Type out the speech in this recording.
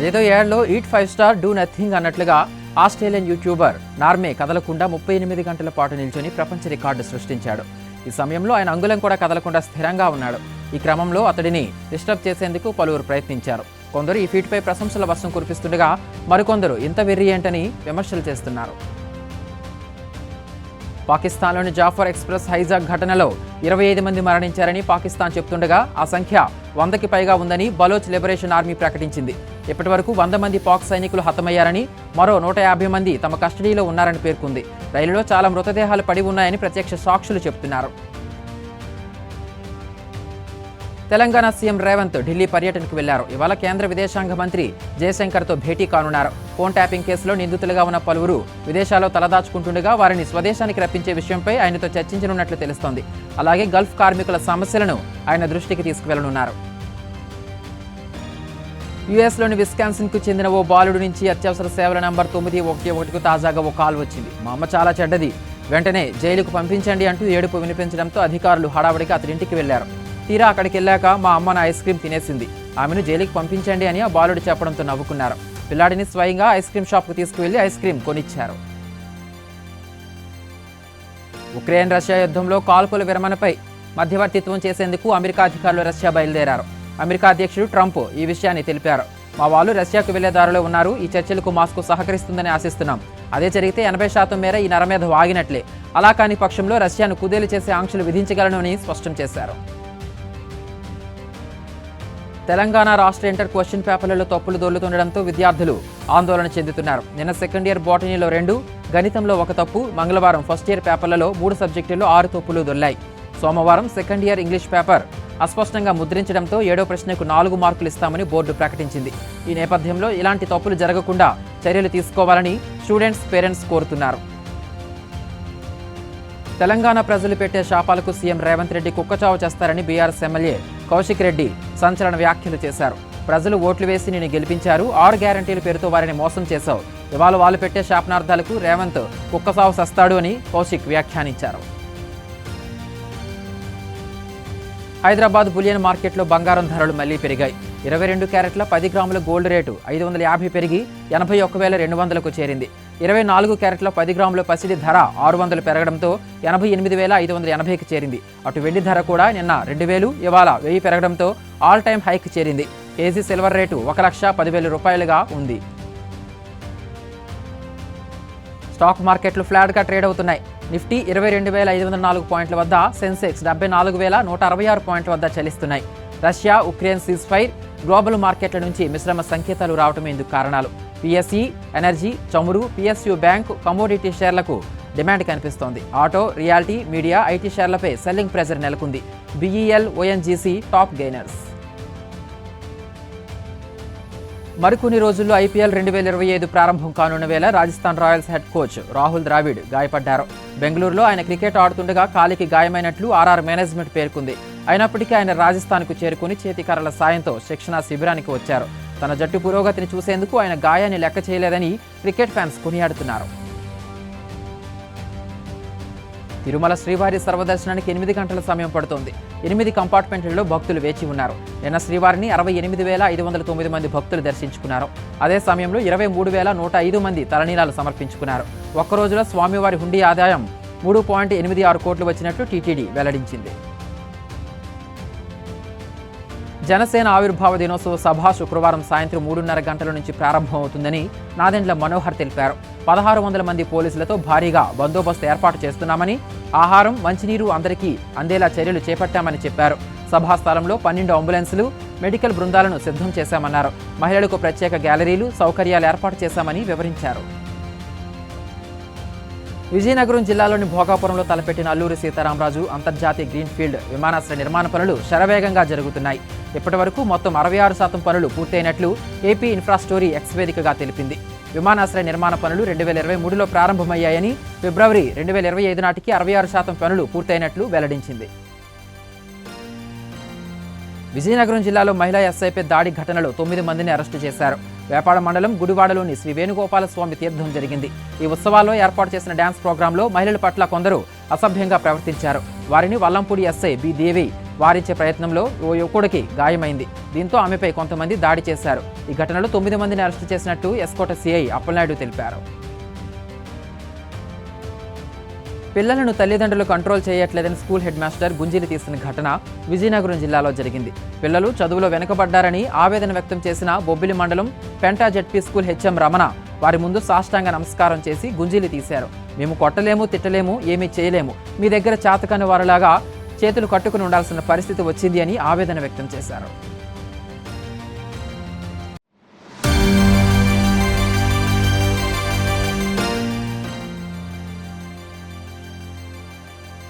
అదేదో ఏడ్లో eat 5 star do nothing అన్నట్లుగా Australian YouTuber నార్మే కదలకుండా 38 గంటల పాటు నిల్చొని ప్రపంచ రికార్డు సృష్టించాడు. ఈ సమయంలో ఆయన అంగుళం కూడా కదలకుండా స్థిరంగా ఉన్నాడు. ఈ క్రమంలో అతడిని డిస్టర్బ్ చేసేందుకు పలువురు ప్రయత్నించారు. కొందరు ఈ ఫీట్పై ప్రశంసల వర్షం కురిపిస్తుండగా మరికొందరు ఇంత వెర్రి ఏంటని విమర్శలు చేస్తున్నారు. పాకిస్తాన్లోని జాఫర్ ఎక్స్ప్రెస్ హైజాక్ ఘటనలో 25 మంది మరణించారని పాకిస్తాన్ చెప్తుండగా ఆ సంఖ్య 100కి పైగా ఉందని బలోచ్ లిబరేషన్ ఆర్మీ ప్రకటించింది. ఇప్పటి వరకు 100 మంది పాక్ సైనికులు హతమయ్యారని, మరో 150 మంది తమ కస్టడీలో ఉన్నారని పేర్కొంది. రైలులో చాలా మృతదేహాలు పడి ఉన్నాయని ప్రత్యక్ష సాక్షులు చెబుతున్నారు. తెలంగాణ సీఎం రేవంత్ ఢిల్లీ పర్యటనకు వెళ్లారు. ఇవాళ కేంద్ర విదేశాంగ మంత్రి జయశంకర్తో భేటీ కానున్నారు. ఫోన్ ట్యాపింగ్ కేసులో నిందితులుగా ఉన్న పలువురు విదేశాల్లో తలదాచుకుంటుండగా వారిని స్వదేశానికి రప్పించే విషయంపై ఆయనతో చర్చించనున్నట్లు తెలుస్తోంది. అలాగే గల్ఫ్ కార్మికుల సమస్యలను ఆయన దృష్టికి తీసుకువెళ్లనున్నారు. యుఎస్లోని విస్కాన్సిన్కు చెందిన ఓ బాలుడు నుంచి అత్యవసర సేవల నంబర్ 911కు తాజాగా ఓ కాల్ వచ్చింది. మా అమ్మ చాలా చెడ్డది, వెంటనే జైలుకు పంపించండి అంటూ ఏడుపు వినిపించడంతో అధికారులు హడావుడిగా అతడి ఇంటికి వెళ్లారు. తీరా అక్కడికి వెళ్ళాక మా అమ్మ నా ఐస్ క్రీమ్ తినేసింది, ఆమెను జైలుకి పంపించండి అని ఆ బాలుడు చెప్పడంతో నవ్వుకున్నారు. పిల్లాడిని స్వయంగా ఐస్ క్రీమ్ షాప్కు తీసుకువెళ్లి ఐస్ క్రీమ్ కొనిచ్చారు. ఉక్రెయిన్ రష్యా యుద్ధంలో కాల్పుల విరమణపై మధ్యవర్తిత్వం చేసేందుకు అమెరికా అధికారులు రష్యా బయలుదేరారు. అమెరికా అధ్యక్షుడు ట్రంప్ ఈ విషయాన్ని తెలిపారు. మా వాళ్ళు రష్యాకు వెళ్లే దారిలో ఉన్నారు, ఈ చర్చలకు మాస్కో సహకరిస్తుందని ఆశిస్తున్నాం. అదే జరిగితే 80% మేర ఈ నరమేధ ఆగినట్లే. అలా కాని పక్షంలో రష్యాను కుదేలు చేసే ఆంక్షలు విధించగలను అని స్పష్టం చేశారు. తెలంగాణ రాష్ట్ర ఇంటర్ క్వశ్చన్ పేపర్లలో తప్పులు దొర్లుతుండడంతో విద్యార్థులు ఆందోళన చెందుతున్నారు. నిన్న సెకండ్ ఇయర్ బాటనీలో 2, గణితంలో 1 తప్పు, మంగళవారం ఫస్ట్ ఇయర్ పేపర్లలో 3 సబ్జెక్టుల్లో 6 తప్పులు దొర్లాయి. సోమవారం సెకండ్ ఇయర్ ఇంగ్లీష్ పేపర్ అస్పష్టంగా ముద్రించడంతో 7వ ప్రశ్నకు 4 మార్కులు ఇస్తామని బోర్డు ప్రకటించింది. ఈ నేపథ్యంలో ఇలాంటి తప్పులు జరగకుండా చర్యలు తీసుకోవాలని స్టూడెంట్స్, పేరెంట్స్ కోరుతున్నారు. తెలంగాణ ప్రజలు పెట్టే శాపాలకు సీఎం రేవంత్ రెడ్డి కుక్కచావు చేస్తారని బీఆర్ఎస్ ఎమ్మెల్యే కౌశిక్ రెడ్డి సంచలన వ్యాఖ్యలు చేశారు. ప్రజలు ఓట్లు వేసి నిన్ను గెలిపించారు, 6 గ్యారంటీల పేరుతో వారిని మోసం చేశావు. ఇవాళ వాళ్ళు పెట్టే శాపనార్థాలకు రేవంత్ కుక్కసావు సస్తాడు అని కౌశిక్ వ్యాఖ్యానించారు. హైదరాబాద్ బులియన్ మార్కెట్లో బంగారం ధరలు మళ్లీ పెరిగాయి. 22 క్యారెట్ల 10 గ్రాముల గోల్డ్ రేటు 550 పెరిగి 81,200కు చేరింది. 24 క్యారెట్ల 10 గ్రాముల పసిడి ధర 600 పెరగడంతో 88,580కి చేరింది. అటు వెండి ధర కూడా నిన్న 2,000, ఇవాళ 1,000 పెరగడంతో ఆల్ టైమ్ హైక్ చేరింది. కేజీ సిల్వర్ రేటు 1,10,000 రూపాయలుగా ఉంది. స్టాక్ మార్కెట్లు ఫ్లాట్గా ట్రేడ్ అవుతున్నాయి. నిఫ్టీ 22,504 పాయింట్ల వద్ద, సెన్సెక్స్ 74,166 పాయింట్ల వద్ద చలిస్తున్నాయి. Russia Ukraine ceasefire, global మార్కెట్ల నుంచి మిశ్రమ సంకేతాలు రావటమే ఇందుకు కారణాలు. పిఎస్ఈ, ఎనర్జీ, చమురు, పిఎస్యు బ్యాంక్, కమోడిటీ షేర్లకు డిమాండ్ కనిపిస్తోంది. ఆటో, రియాలిటీ, మీడియా, ఐటీ షేర్లపై సెల్లింగ్ ప్రెజర్ నెలకొంది. BEL, ONGC top gainers. మరికొన్ని రోజుల్లో ఐపీఎల్ 2025 ప్రారంభం కానున్న వేళ Rajasthan Royals head coach Rahul Dravid గాయపడ్డారు. బెంగళూరులో ఆయన క్రికెట్ ఆడుతుండగా కాలికి గాయమైనట్లు ఆర్ఆర్ మేనేజ్మెంట్ పేర్కొంది. అయినప్పటికీ ఆయన రాజస్థాన్కు చేరుకుని చేతికర్రల సాయంతో శిక్షణా శిబిరానికి వచ్చారు. తన జట్టు పురోగతిని చూసేందుకు ఆయన గాయాన్ని లెక్క చేయలేదని క్రికెట్ ఫ్యాన్స్ కొనియాడుతున్నారు. తిరుమల శ్రీవారి సర్వదర్శనానికి 8 గంటల సమయం పడుతోంది. 8 కంపార్ట్మెంట్లలో భక్తులు వేచి ఉన్నారు. నిన్న శ్రీవారిని 68,509 మంది భక్తులు దర్శించుకున్నారు. అదే సమయంలో 23,105 మంది తలనీలాలు సమర్పించుకున్నారు. ఒక్కరోజులో స్వామివారి హుండీ ఆదాయం 3.86 కోట్లు వచ్చినట్లు టీటీడీ వెల్లడించింది. జనసేన ఆవిర్భావ దినోత్సవ సభ శుక్రవారం సాయంత్రం 3:30 గంటల నుంచి ప్రారంభమవుతుందని నాదెండ్ల మనోహర్ తెలిపారు. 1,600 మంది పోలీసులతో భారీగా బందోబస్తు ఏర్పాటు చేస్తున్నామని, ఆహారం, మంచినీరు అందరికీ అందేలా చర్యలు చేపట్టామని చెప్పారు. సభా స్థలంలో 12 అంబులెన్సులు, మెడికల్ బృందాలను సిద్ధం చేశామన్నారు. మహిళలకు ప్రత్యేక గ్యాలరీలు, సౌకర్యాలు ఏర్పాటు చేశామని వివరించారు. విజయనగరం జిల్లాలోని భోగాపురంలో తలపెట్టిన అల్లూరి సీతారామరాజు అంతర్జాతీయ గ్రీన్ఫీల్డ్ విమానాశ్రయ నిర్మాణ పనులు శరవేగంగా జరుగుతున్నాయి. ఇప్పటి వరకు మొత్తం 66% పనులు పూర్తయినట్లు ఏపీ ఇన్ఫ్రాస్టోరీ ఎక్స్ వేదికగా తెలిపింది. విమానాశ్రయ నిర్మాణ పనులు 2023లో ప్రారంభమయ్యాయని, ఫిబ్రవరి 2025 నాటికి 66% పనులు పూర్తయినట్లు వెల్లడించింది. విజయనగరం జిల్లాలో మహిళా ఎస్ఐపై దాడి ఘటనలో 9 మందిని అరెస్టు చేశారు. వేపాడ మండలం గుడివాడలోని శ్రీ వేణుగోపాల స్వామి తీర్థం జరిగింది. ఈ ఉత్సవాల్లో ఏర్పాటు చేసిన డ్యాన్స్ ప్రోగ్రాంలో మహిళల పట్ల కొందరు అసభ్యంగా ప్రవర్తించారు. వారిని వల్లంపూడి ఎస్ఐ బి దేవి వారించే ప్రయత్నంలో ఓ యువకుడికి గాయమైంది. దీంతో ఆమెపై కొంతమంది దాడి చేశారు. ఈ ఘటనలో 9 మందిని అరెస్టు చేసినట్టు ఎస్కోట సిఐ అప్పలనాయుడు తెలిపారు. పిల్లలను తల్లిదండ్రులు కంట్రోల్ చేయట్లేదని స్కూల్ హెడ్ మాస్టర్ గుంజీలు తీసిన ఘటన విజయనగరం జిల్లాలో జరిగింది. పిల్లలు చదువులో వెనుకబడ్డారని ఆవేదన వ్యక్తం చేసిన బొబ్బిలి మండలం Penta ZP school HM Ramana వారి ముందు సాష్టాంగ నమస్కారం చేసి గుంజీలు తీశారు. మేము కొట్టలేము, తిట్టలేము, ఏమీ చేయలేము, మీ దగ్గర చేతకాని వారిలాగా చేతులు కట్టుకుని ఉండాల్సిన పరిస్థితి వచ్చింది అని ఆవేదన వ్యక్తం చేశారు.